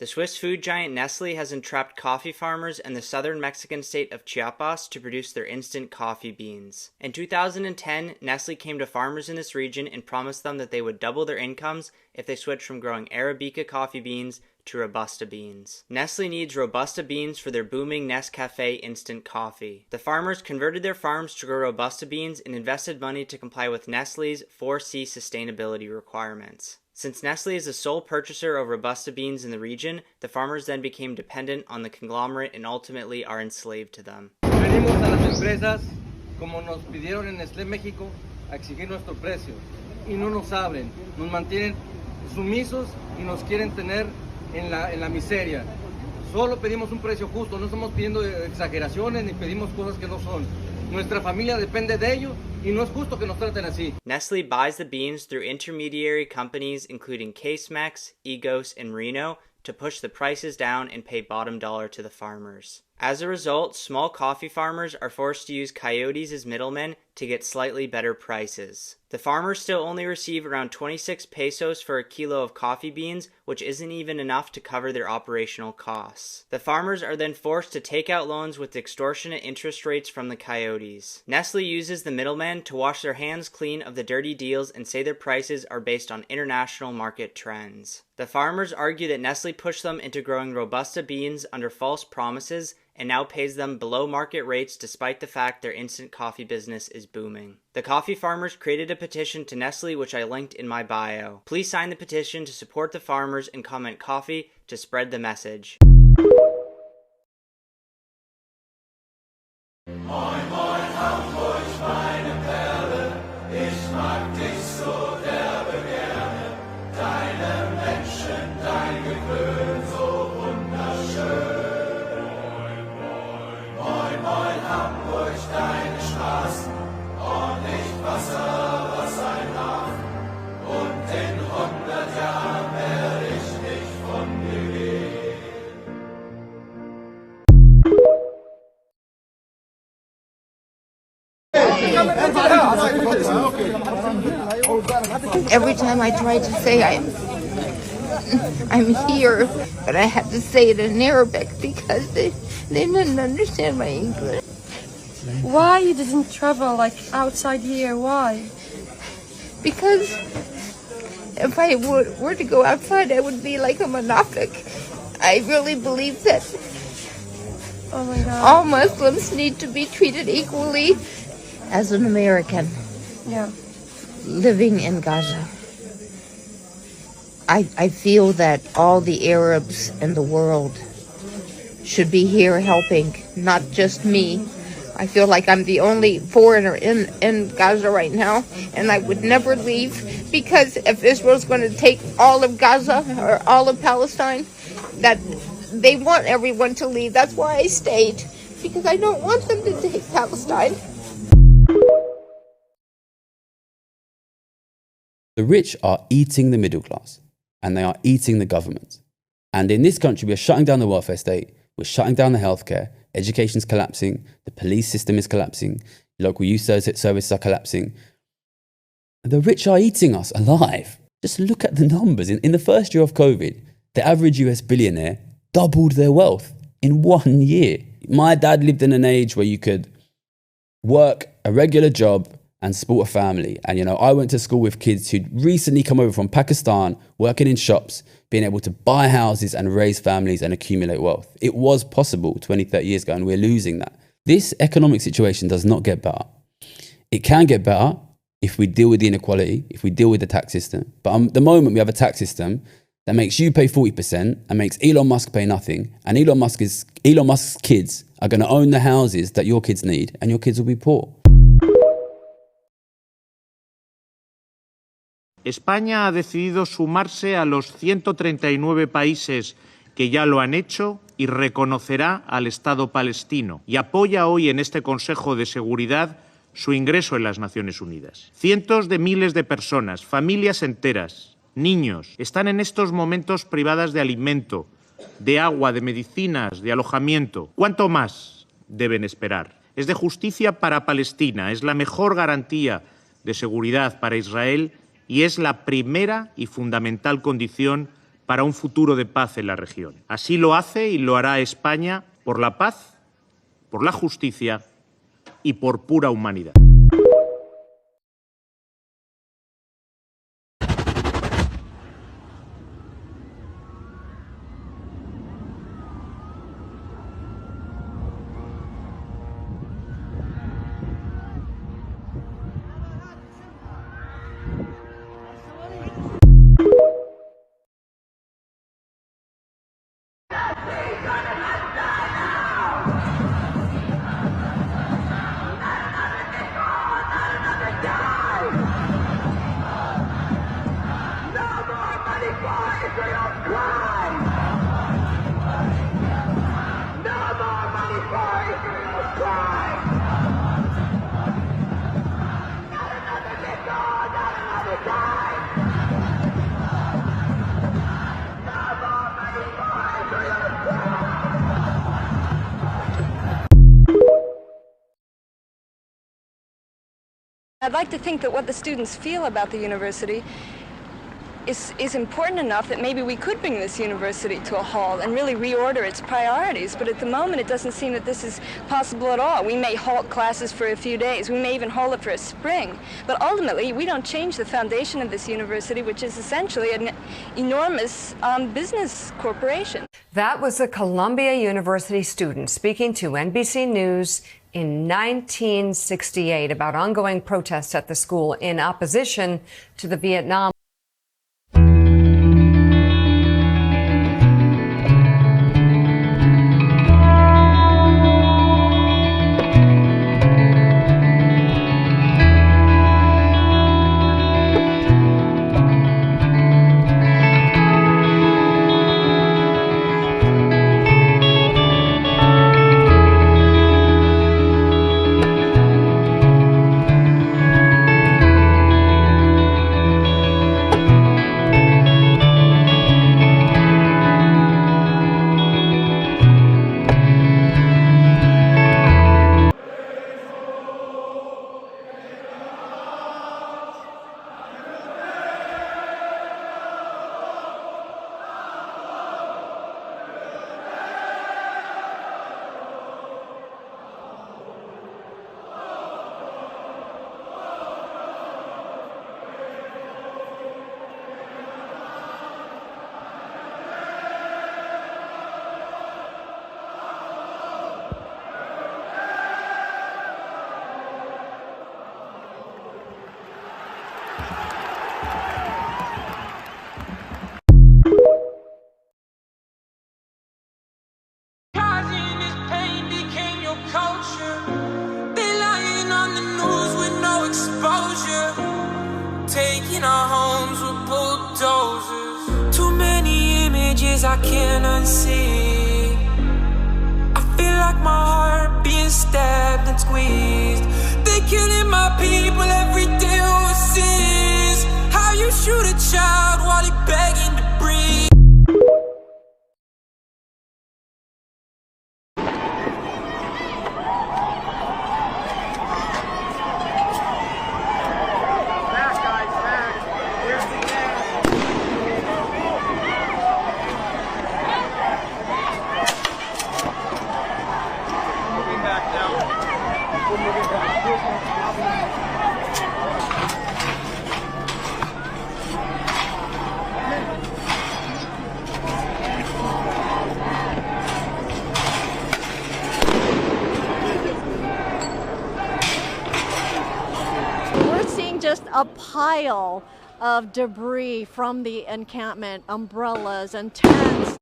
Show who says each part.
Speaker 1: The Swiss food giant Nestle has entrapped coffee farmers in the southern Mexican state of Chiapas to produce their instant coffee beans. In 2010, Nestle came to farmers in this region and promised them that they would double their incomes if they switched from growing Arabica coffee beans to Robusta beans. Nestle needs Robusta beans for their booming Nescafe instant coffee. The farmers converted their farms to grow Robusta beans and invested money to comply with Nestle's 4C sustainability requirements. Since Nestle is the sole purchaser of Robusta beans in the region, the farmers then became dependent on the conglomerate and ultimately are enslaved to them.
Speaker 2: Venimos a las empresas, como nos pidieron en Nestlé México, a exigir nuestro precio. Y no nos abren, nos mantienen sumisos y nos quieren tener en la miseria. Solo pedimos un precio justo, no estamos pidiendo exageraciones ni pedimos cosas que no son. Nuestra familia depende de ello y no es justo que nos traten así.
Speaker 1: Nestle buys the beans through intermediary companies including Casemex, Egos, and Reno to push the prices down and pay bottom dollar to the farmers. As a result, small coffee farmers are forced to use coyotes as middlemen to get slightly better prices. The farmers still only receive around 26 pesos for a kilo of coffee beans, which isn't even enough to cover their operational costs. The farmers are then forced to take out loans with extortionate interest rates from the coyotes. Nestle uses the middlemen to wash their hands clean of the dirty deals and say their prices are based on international market trends. The farmers argue that Nestle pushed them into growing Robusta beans under false promises and now pays them below market rates despite the fact their instant coffee business is booming. The coffee farmers created a petition to Nestle, which I linked in my bio. Please sign the petition to support the farmers and comment coffee to spread the message.
Speaker 3: Moin, moin, Hamburg, meine Perle, ich mag dich so derbe gerne. Deine Menschen, dein Gewöhn, so wunderschön. Moin, moin, Hamburg, deine Straßen, ordentlich Wasser, was ein Hafen. Und in 100 Jahren werde ich nicht von dir gehen.
Speaker 4: Every time I try to say I'm here, but I have to say it in Arabic because they didn't understand my English.
Speaker 5: Why you didn't travel like outside here? Why?
Speaker 4: Because if I were to go outside, I would be like a monafik. I really believe that
Speaker 5: Oh my God.
Speaker 4: all Muslims need to be treated equally as an American
Speaker 5: Yeah.
Speaker 4: living in Gaza. I feel that all the Arabs in the world should be here helping, not just me. I feel like I'm the only foreigner in Gaza right now, and I would never leave, because if Israel's going to take all of Gaza or all of Palestine, that they want everyone to leave. That's why I stayed, because I don't want them to take Palestine.
Speaker 6: The rich are eating the middle class, and they are eating the government. And in this country, we are shutting down the welfare state, we're shutting down the healthcare, education's collapsing, the police system is collapsing, local youth services are collapsing. The rich are eating us alive. Just look at the numbers. In the first year of COVID, the average US billionaire doubled their wealth in 1 year. My dad lived in an age where you could work a regular job and support a family. And, I went to school with kids who'd recently come over from Pakistan, working in shops, being able to buy houses and raise families and accumulate wealth. It was possible 20, 30 years ago, and we're losing that. This economic situation does not get better. It can get better if we deal with the inequality, if we deal with the tax system. But at the moment, we have a tax system that makes you pay 40% and makes Elon Musk pay nothing. And Elon Musk's kids are going to own the houses that your kids need, and your kids will be poor.
Speaker 7: España ha decidido sumarse a los 139 países que ya lo han hecho y reconocerá al Estado palestino y apoya hoy en este Consejo de Seguridad su ingreso en las Naciones Unidas. Cientos de miles de personas, familias enteras, niños, están en estos momentos privadas de alimento, de agua, de medicinas, de alojamiento. ¿Cuánto más deben esperar? Es de justicia para Palestina, es la mejor garantía de seguridad para Israel y es la primera y fundamental condición para un futuro de paz en la región. Así lo hace y lo hará España por la paz, por la justicia y por pura humanidad.
Speaker 5: I'd like to think that what the students feel about the university is important enough that maybe we could bring this university to a halt and really reorder its priorities. But at the moment, it doesn't seem that this is possible at all. We may halt classes for a few days. We may even halt it for a spring. But ultimately, we don't change the foundation of this university, which is essentially an enormous business corporation.
Speaker 8: That was a Columbia University student speaking to NBC News in 1968 about ongoing protests at the school in opposition to the Vietnam.
Speaker 3: Taking our homes with bulldozers. Too many images I can't unsee. I feel like my heart being stabbed and squeezed. They're killing my people every day overseas. How you shoot a child while he begging to breathe.
Speaker 9: Just a pile of debris from the encampment, umbrellas and tents.